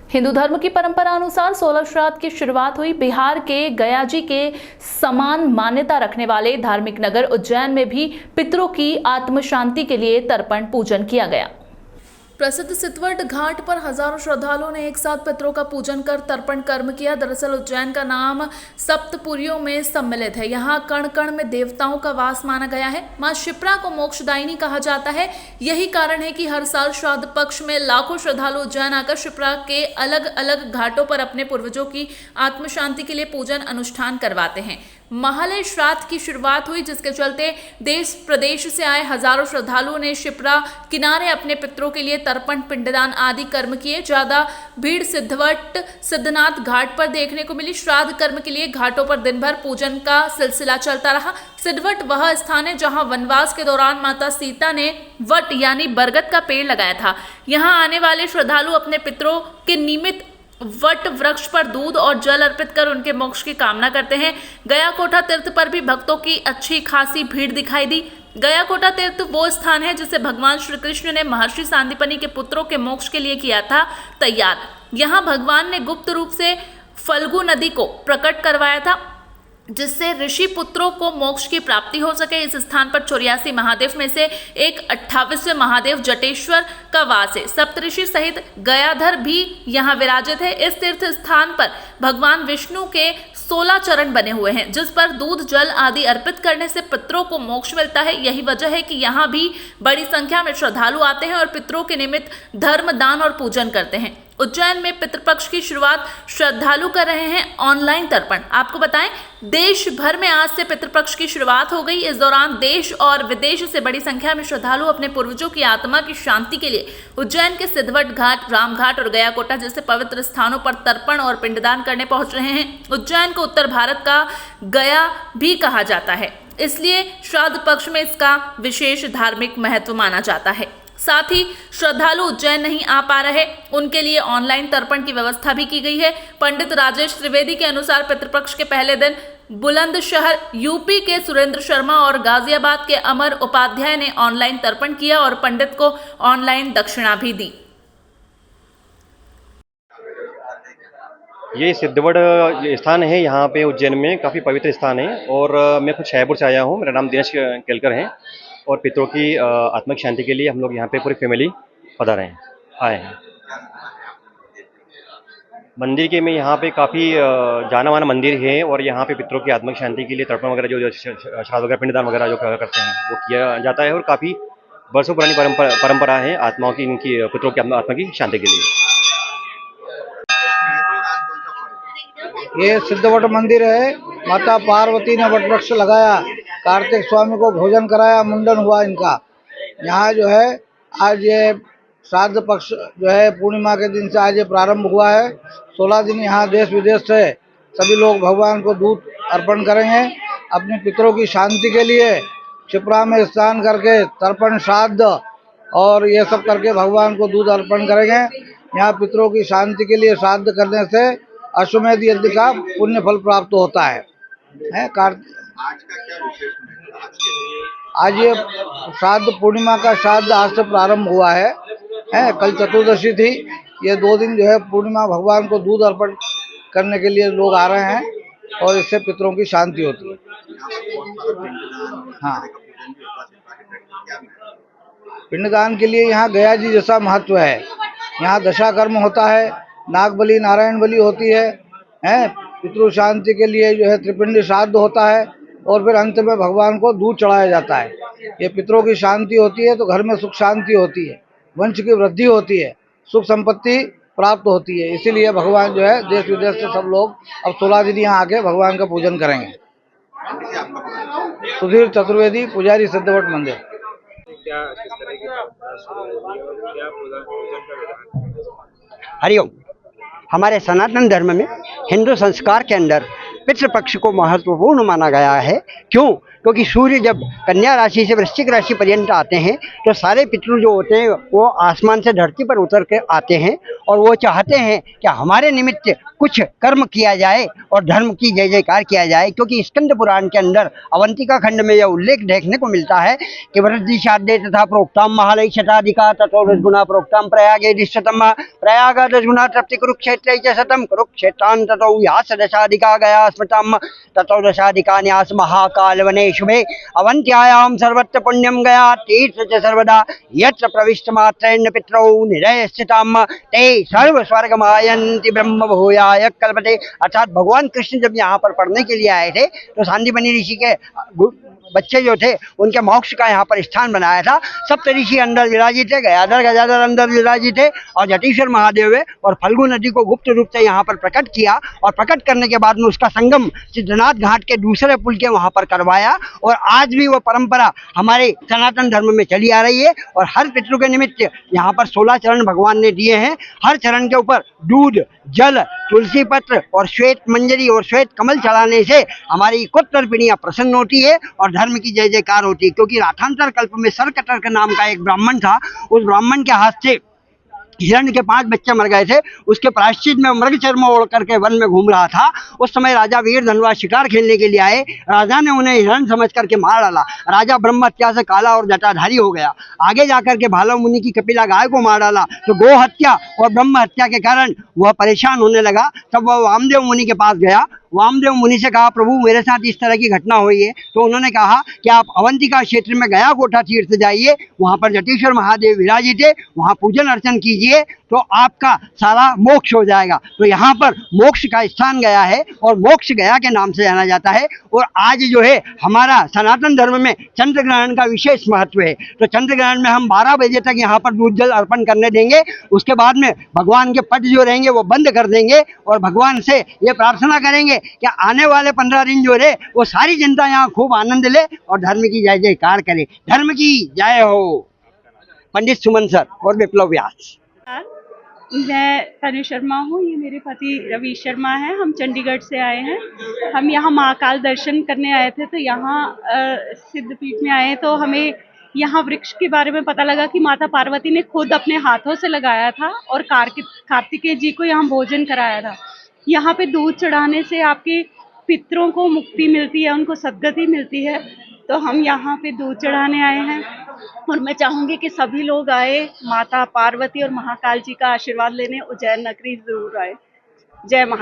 हिंदू धर्म की परंपरा अनुसार 16 श्राद्ध की शुरुआत हुई। बिहार के गया जी के समान मान्यता रखने वाले धार्मिक नगर उज्जैन में भी पितरों की आत्म शांति के लिए तर्पण पूजन किया गया। प्रसिद्ध सिद्धवट घाट पर हजारों श्रद्धालुओं ने एक साथ पितरों का पूजन कर तर्पण कर्म किया। दरअसल उज्जैन का नाम सप्तपुरियों में सम्मिलित है। यहाँ कण कण में देवताओं का वास माना गया है। मां शिप्रा को मोक्षदायिनी कहा जाता है। यही कारण है कि हर साल श्राद्ध पक्ष में लाखों श्रद्धालु उज्जैन आकर शिप्रा के अलग अलग घाटों पर अपने पूर्वजों की आत्म शांति के लिए पूजन अनुष्ठान करवाते हैं। महालय श्राद्ध की शुरुआत हुई, जिसके चलते देश प्रदेश से आए हजारों श्रद्धालुओं ने शिप्रा किनारे अपने पितरों के लिए तर्पण, पिंडदान आदि कर्म किए। ज्यादा भीड़ सिद्धवट सिद्धनाथ घाट पर देखने को मिली। श्राद्ध कर्म के लिए घाटों पर दिन भर पूजन का सिलसिला चलता रहा। सिद्धवट वह स्थान है जहां वनवास के दौरान माता सीता ने वट यानी बरगद का पेड़ लगाया था। यहां आने वाले श्रद्धालु अपने पितरों के निमित्त वट वृक्ष पर दूध और जल अर्पित कर उनके मोक्ष की कामना करते हैं। गया कोटा तीर्थ पर भी भक्तों की अच्छी खासी भीड़ दिखाई दी। गया कोटा तीर्थ वो स्थान है जिसे भगवान श्री कृष्ण ने महर्षि सांदीपनि के पुत्रों के मोक्ष के लिए किया था तैयार। यहाँ भगवान ने गुप्त रूप से फल्गु नदी को प्रकट करवाया था, जिससे ऋषि पुत्रों को मोक्ष की प्राप्ति हो सके। इस स्थान पर 84 महादेव में से एक 28वें महादेव जटेश्वर का वास है। सप्तऋषि सहित गयाधर भी यहाँ विराजित है। इस तीर्थ स्थान पर भगवान विष्णु के 16 चरण बने हुए हैं, जिस पर दूध जल आदि अर्पित करने से पितरों को मोक्ष मिलता है। यही वजह है कि यहाँ भी बड़ी संख्या में श्रद्धालु आते हैं और पितरों के निमित्त धर्म दान और पूजन करते हैं। उज्जैन में पितृपक्ष की शुरुआत श्रद्धालु कर रहे हैं ऑनलाइन तर्पण। आपको बताएं, देश भर में आज से पितृपक्ष की शुरुआत हो गई। इस दौरान देश और विदेश से बड़ी संख्या में श्रद्धालु अपने पूर्वजों की आत्मा की शांति के लिए उज्जैन के सिद्धवट घाट, रामघाट और गया कोटा जैसे पवित्र स्थानों पर तर्पण और पिंडदान करने पहुंच रहे हैं। उज्जैन को उत्तर भारत का गया भी कहा जाता है, इसलिए श्राद्ध पक्ष में इसका विशेष धार्मिक महत्व माना जाता है। साथ ही श्रद्धालु उज्जैन नहीं आ पा रहे, उनके लिए ऑनलाइन तर्पण की व्यवस्था भी की गई है। पंडित राजेश त्रिवेदी के अनुसार पितृपक्ष के पहले दिन बुलंदशहर यूपी के सुरेंद्र शर्मा और गाजियाबाद के अमर उपाध्याय ने ऑनलाइन तर्पण किया और पंडित को ऑनलाइन दक्षिणा भी दी। ये सिद्धवट स्थान है, यहाँ पे उज्जैन में काफ़ी पवित्र स्थान है और मैं खुद शाहपुर से आया हूँ। मेरा नाम दिनेश केलकर है और पितरों की आत्मिक शांति के लिए हम लोग यहाँ पे पूरी फैमिली पधारे हैं, आए हैं। मंदिर के में यहाँ पे काफ़ी जाना माना मंदिर है और यहाँ पे पितरों की आत्मिक शांति के लिए तर्पण वगैरह जो श्राद्ध वगैरह पिंडदान वगैरह जो करते हैं वो किया जाता है और काफ़ी वर्षों पुरानी परंपरा है आत्माओं की, इनकी पितरों की आत्मा की शांति के लिए। ये सिद्धवट मंदिर है। माता पार्वती ने वट वृक्ष लगाया, कार्तिक स्वामी को भोजन कराया, मुंडन हुआ इनका। यहाँ जो है आज ये श्राद्ध पक्ष जो है पूर्णिमा के दिन से आज ये प्रारंभ हुआ है। 16 दिन यहाँ देश विदेश से सभी लोग भगवान को दूध अर्पण करेंगे अपने पितरों की शांति के लिए। शिप्रा में स्नान करके तर्पण, श्राद्ध और ये सब करके भगवान को दूध अर्पण करेंगे। यहाँ पितरों की शांति के लिए श्राद्ध करने से अश्वमेध यज्ञ का पुण्य फल प्राप्त होता है। आज का क्या विशेष है? आज ये श्राद्ध पूर्णिमा का श्राद्ध आज से प्रारंभ हुआ है। कल चतुर्दशी थी। ये 2 दिन जो है पूर्णिमा भगवान को दूध अर्पण करने के लिए लोग आ रहे हैं और इससे पितरों की शांति होती है। हाँ, पिंडदान के लिए यहाँ गया जी जैसा महत्व है। यहाँ दशा कर्म होता है, नाग बलि, नारायण बलि होती है। पितृ शांति के लिए जो है त्रिपिंड श्राद्ध होता है और फिर अंत में भगवान को दूध चढ़ाया जाता है। ये पितरों की शांति होती है तो घर में सुख शांति होती है, वंश की वृद्धि होती है, सुख संपत्ति प्राप्त होती है। इसीलिए भगवान जो है देश विदेश से सब लोग अब 16 दिन यहाँ आके भगवान का पूजन करेंगे। सुधीर चतुर्वेदी, पुजारी सिद्धवट मंदिर। हरिओम। हमारे सनातन धर्म में हिंदू संस्कार के अंदर पितृपक्ष को महत्वपूर्ण माना गया है। क्यों? क्योंकि सूर्य जब कन्या राशि से वृश्चिक राशि पर्यंत आते हैं तो सारे पितृ जो होते हैं वो आसमान से धरती पर उतर के आते हैं और वो चाहते हैं कि हमारे निमित्त कुछ कर्म किया जाए और धर्म की जय जयकार किया जाए। क्योंकि स्कंद पुराण के अंदर अवंतिका खंड में यह उल्लेख देखने को मिलता है कि वृद्धि शाद्य तथा प्रोक्ताम महालय शताधिका तथो रजगुणा प्रोक्ताम प्रयागे दिशतम प्रयाग रजगुणा तृप्ति कुरुक्षेत्र च शतम कुरुक्षेत्रान ततो यास दशाधिका गया स्मृतम ततो दशाधिका न्यास महाकाल वने शुभे अवंत्यायाम सर्वत्र पुण्यम गया तीर्थ च सर्वदा यत्र प्रविष्ट मात्रेण पितरौ निरय स्थिताम ते सर्व स्वर्गमायन्ति ब्रह्म भूयाय कल्पते। अर्थात भगवान कृष्ण जब यहाँ पर पढ़ने के लिए आए थे तो सांदीपनि ऋषि के बच्चे जो थे उनके मोक्ष का यहाँ पर स्थान बनाया था। सप्त ऋषि अंदर विराजित थे, गयाधर गजाधर अंदर विराजित थे और जटेश्वर महादेव है और फल्गु नदी को गुप्त रूप से यहाँ पर प्रकट किया और प्रकट करने के बाद में उसका संगम सिद्धनाथ घाट के दूसरे पुल के वहाँ पर करवाया। और आज भी वो परंपरा हमारे सनातन धर्म में चली आ रही है और हर पितृ के निमित्त यहाँ पर 16 चरण भगवान ने दिए हैं। हर चरण के ऊपर दूध, जल, तुलसी पत्र और श्वेत मंजरी और श्वेत कमल चढ़ाने से हमारी कुत्तर पीढ़ियाँ प्रसन्न होती है और धर्म की जय जयकार होती है। क्योंकि राठांतर कल्प में सरकटक नाम का एक ब्राह्मण था, उस ब्राह्मण के हाथ से हिरण के 5 बच्चे मर गए थे। उसके प्रायश्चित में मृग चर्म ओढ़ करके वन में घूम रहा था। उस समय राजा वीर धनवा शिकार खेलने के लिए आए। राजा ने उन्हें हिरण समझ करके मार डाला। राजा ब्रह्म हत्या से काला और जटाधारी हो गया। आगे जाकर के भालव मुनि की कपिला गाय को मार डाला तो गो हत्या और ब्रह्म हत्या के कारण वह परेशान होने लगा। तब वह वामदेव मुनि के पास गया। वामदेव मुनि से कहा, प्रभु मेरे साथ इस तरह की घटना हुई है। तो उन्होंने कहा कि आप अवंतिका क्षेत्र में गया कोठा तीर्थ जाइए, वहाँ पर जटेश्वर महादेव विराजित है, वहाँ पूजन अर्चन कीजिए तो आपका सारा मोक्ष हो जाएगा। तो यहाँ पर मोक्ष का स्थान गया है और मोक्ष गया के नाम से जाना जाता है। और आज जो है हमारा सनातन धर्म में चंद्र ग्रहण का विशेष महत्व है। तो चंद्र ग्रहण में हम 12 बजे तक यहाँ पर दूध जल अर्पण करने देंगे। उसके बाद में भगवान के पट जो रहेंगे वो बंद कर देंगे और भगवान से ये प्रार्थना करेंगे कि आने वाले 15 दिन जो रहे वो सारी जनता यहाँ खूब आनंद ले और धर्म की जय जयकार करे। धर्म की जय हो। पंडित सुमन सर और विप्लव व्यास। मैं तनु शर्मा हूँ, ये मेरे पति रवि शर्मा हैं। हम चंडीगढ़ से आए हैं। हम यहाँ महाकाल दर्शन करने आए थे तो यहाँ सिद्धपीठ में आए तो हमें यहाँ वृक्ष के बारे में पता लगा कि माता पार्वती ने खुद अपने हाथों से लगाया था और कार्तिकेय जी को यहाँ भोजन कराया था। यहाँ पे दूध चढ़ाने से आपके पितरों को मुक्ति मिलती है, उनको सद्गति मिलती है। तो हम यहाँ पे दूध चढ़ाने आए हैं और मैं चाहूँगी कि सभी लोग आए, माता पार्वती और महाकाल जी का आशीर्वाद लेने उज्जैन नगरी जरूर आए। जय महा